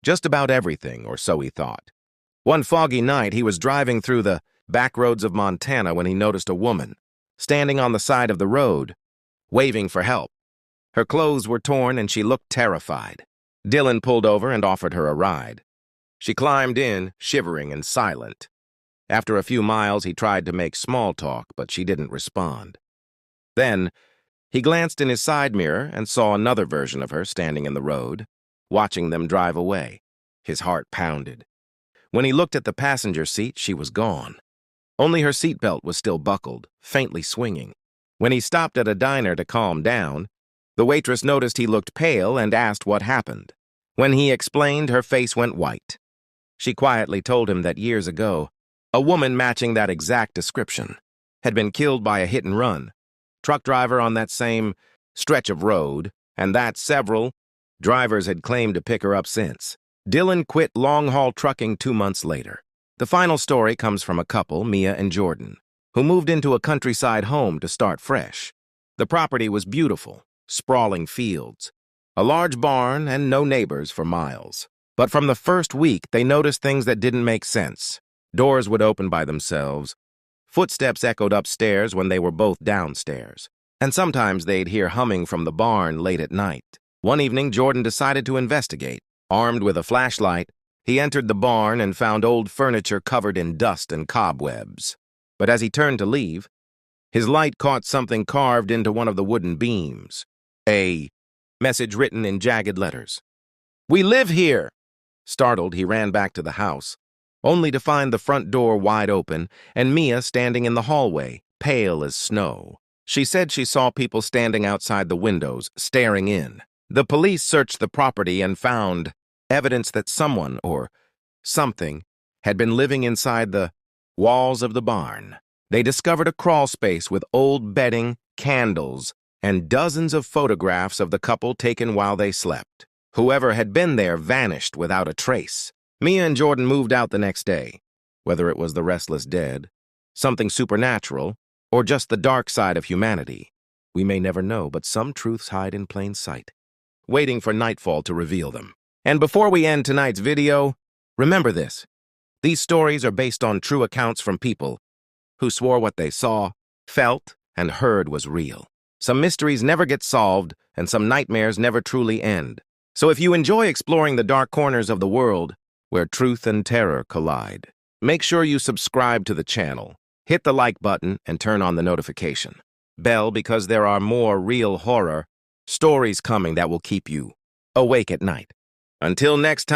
Just about everything, or so he thought. One foggy night, he was driving through the back roads of Montana when he noticed a woman standing on the side of the road, waving for help. Her clothes were torn and she looked terrified. Dylan pulled over and offered her a ride. She climbed in, shivering and silent. After a few miles, he tried to make small talk, but she didn't respond. Then, he glanced in his side mirror and saw another version of her standing in the road, watching them drive away. His heart pounded. When he looked at the passenger seat, she was gone. Only her seatbelt was still buckled, faintly swinging. When he stopped at a diner to calm down, the waitress noticed he looked pale and asked what happened. When he explained, her face went white. She quietly told him that years ago, a woman matching that exact description had been killed by a hit-and-run truck driver on that same stretch of road, and that several drivers had claimed to pick her up since. Dylan quit long-haul trucking 2 months later. The final story comes from a couple, Mia and Jordan, who moved into a countryside home to start fresh. The property was beautiful, sprawling fields, a large barn, and no neighbors for miles. But from the first week, they noticed things that didn't make sense. Doors would open by themselves. Footsteps echoed upstairs when they were both downstairs. And sometimes they'd hear humming from the barn late at night. One evening, Jordan decided to investigate. Armed with a flashlight, he entered the barn and found old furniture covered in dust and cobwebs. But as he turned to leave, his light caught something carved into one of the wooden beams. A message written in jagged letters. "We live here!" Startled, he ran back to the house, only to find the front door wide open and Mia standing in the hallway, pale as snow. She said she saw people standing outside the windows, staring in. The police searched the property and found evidence that someone or something had been living inside the walls of the barn. They discovered a crawl space with old bedding, candles, and dozens of photographs of the couple taken while they slept. Whoever had been there vanished without a trace. Mia and Jordan moved out the next day. Whether it was the restless dead, something supernatural, or just the dark side of humanity, we may never know, but some truths hide in plain sight, waiting for nightfall to reveal them. And before we end tonight's video, remember this. These stories are based on true accounts from people who swore what they saw, felt, and heard was real. Some mysteries never get solved, and some nightmares never truly end. So if you enjoy exploring the dark corners of the world where truth and terror collide, make sure you subscribe to the channel, hit the like button, and turn on the notification bell because there are more real horror stories coming that will keep you awake at night. Until next time.